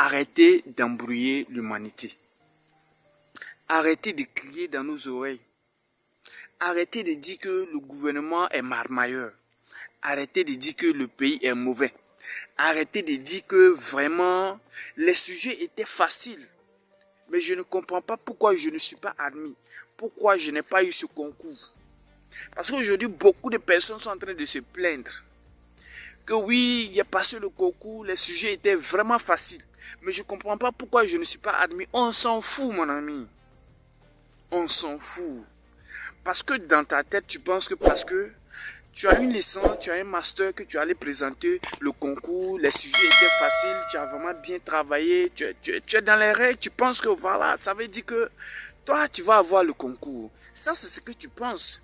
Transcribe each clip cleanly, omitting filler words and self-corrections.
Arrêtez d'embrouiller l'humanité. Arrêtez de crier dans nos oreilles. Arrêtez de dire que le gouvernement est marmailleur. Arrêtez de dire que le pays est mauvais. Arrêtez de dire que vraiment les sujets étaient faciles. Mais je ne comprends pas pourquoi je ne suis pas admis. Pourquoi je n'ai pas eu ce concours. Parce qu'aujourd'hui, beaucoup de personnes sont en train de se plaindre. Que oui, il a passé le concours, les sujets étaient vraiment faciles. Mais je ne comprends pas pourquoi je ne suis pas admis. On s'en fout, mon ami. On s'en fout. Parce que dans ta tête, tu penses que parce que tu as une licence, tu as un master, que tu allais présenter le concours, les sujets étaient faciles, tu as vraiment bien travaillé, tu es dans les règles, tu penses que voilà, ça veut dire que toi, tu vas avoir le concours. Ça, c'est ce que tu penses.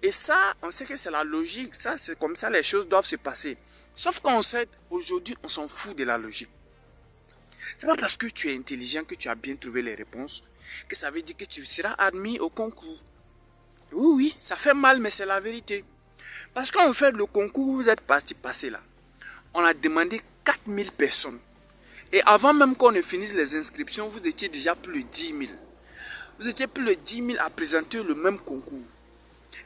Et ça, on sait que c'est la logique. Ça, c'est comme ça les choses doivent se passer. Sauf qu'on sait, aujourd'hui, on s'en fout de la logique. C'est pas parce que tu es intelligent que tu as bien trouvé les réponses que ça veut dire que tu seras admis au concours. Oui, ça fait mal, mais c'est la vérité. Parce qu'on fait le concours, vous êtes parti passer là. On a demandé 4000 personnes. Et avant même qu'on ne finisse les inscriptions, vous étiez déjà plus de 10 000. Vous étiez plus de 10 000 à présenter le même concours.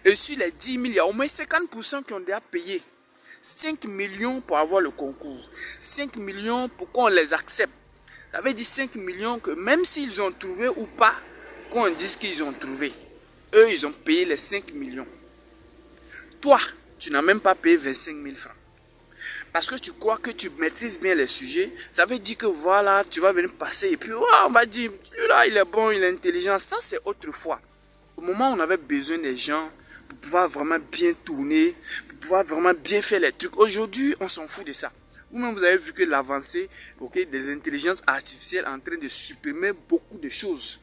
Et sur les 10 000, il y a au moins 50% qui ont déjà payé 5 millions pour avoir le concours. 5 millions pour qu'on les accepte. Ça veut dire 5 millions que même s'ils ont trouvé ou pas, qu'on dise qu'ils ont trouvé. Eux, ils ont payé les 5 millions. Toi, tu n'as même pas payé 25 000 francs. Parce que tu crois que tu maîtrises bien les sujets. Ça veut dire que voilà, tu vas venir passer et puis on va dire, là, il est bon, il est intelligent. Ça, c'est autrefois. Au moment où on avait besoin des gens pour pouvoir vraiment bien tourner, pour pouvoir vraiment bien faire les trucs. Aujourd'hui, on s'en fout de ça. Vous-même, vous avez vu que l'avancée des intelligences artificielles est en train de supprimer beaucoup de choses.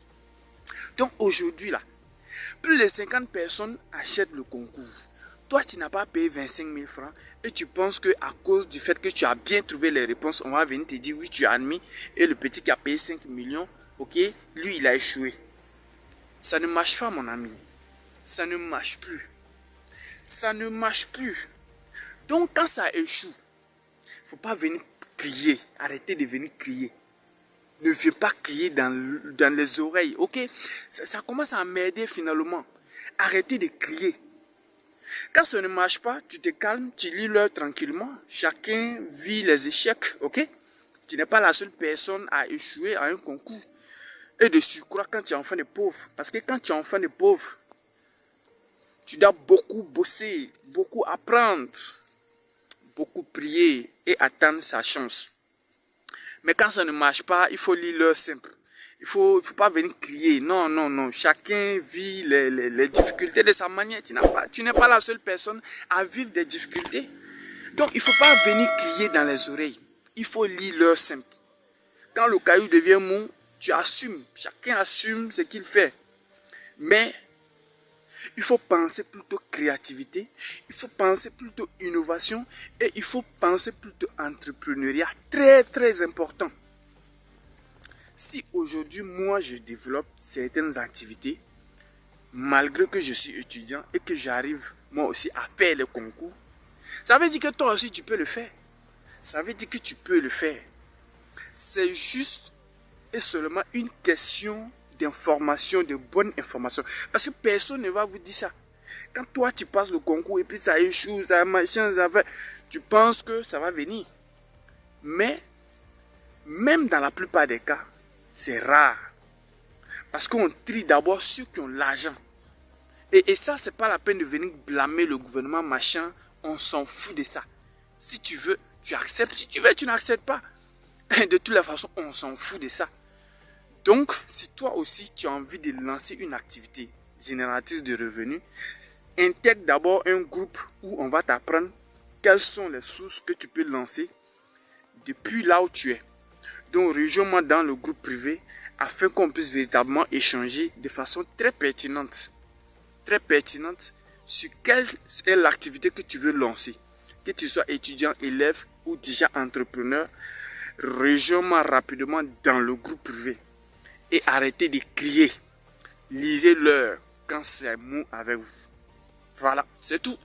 Donc aujourd'hui, là, plus de 50 personnes achètent le concours. Toi, tu n'as pas payé 25 000 francs et tu penses qu'à cause du fait que tu as bien trouvé les réponses, on va venir te dire oui, tu as admis. Et le petit qui a payé 5 millions, lui, il a échoué. Ça ne marche pas, mon ami. Ça ne marche plus. Ça ne marche plus. Donc, quand ça échoue, il ne faut pas venir crier. Arrêtez de venir crier. Ne viens pas crier dans les oreilles, ok? Ça commence à m'aider finalement. Arrêtez de crier. Quand ça ne marche pas, tu te calmes, tu lis l'heure tranquillement. Chacun vit les échecs, ok? Tu n'es pas la seule personne à échouer à un concours. Et de surcroît quand tu es enfant de pauvre. Parce que quand tu es enfant de pauvre, tu dois beaucoup bosser, beaucoup apprendre, beaucoup prier et attendre sa chance. Mais quand ça ne marche pas, il faut lire l'heure simple. Il faut pas venir crier. Non, non, non. Chacun vit les difficultés de sa manière. Tu n'es pas la seule personne à vivre des difficultés. Donc, il ne faut pas venir crier dans les oreilles. Il faut lire l'heure simple. Quand le caillou devient mou, tu assumes. Chacun assume ce qu'il fait. Mais, il faut penser plutôt créativité. Il faut penser plutôt innovation. Et il faut penser plutôt entrepreneuriat. Très, très important. Si aujourd'hui, moi, je développe certaines activités, malgré que je suis étudiant et que j'arrive, moi aussi, à faire le concours, ça veut dire que toi aussi, tu peux le faire. Ça veut dire que tu peux le faire. C'est juste et seulement une question d'information, de bonne information. Parce que personne ne va vous dire ça. Quand toi, tu passes le concours et puis ça échoue, ça machin, ça fait, tu penses que ça va venir. Mais, même dans la plupart des cas, c'est rare. Parce qu'on trie d'abord ceux qui ont l'argent. Et ça, c'est pas la peine de venir blâmer le gouvernement, machin. On s'en fout de ça. Si tu veux, tu acceptes. Si tu veux, tu n'acceptes pas. De toutes les façons, on s'en fout de ça. Donc, si toi aussi, tu as envie de lancer une activité génératrice de revenus, intègre d'abord un groupe où on va t'apprendre quelles sont les sources que tu peux lancer depuis là où tu es. Donc, rejoins-moi dans le groupe privé afin qu'on puisse véritablement échanger de façon très pertinente sur quelle est l'activité que tu veux lancer. Que tu sois étudiant, élève ou déjà entrepreneur, rejoins-moi rapidement dans le groupe privé et arrêtez de crier. Lisez l'heure quand c'est mou avec vous. Voilà, c'est tout.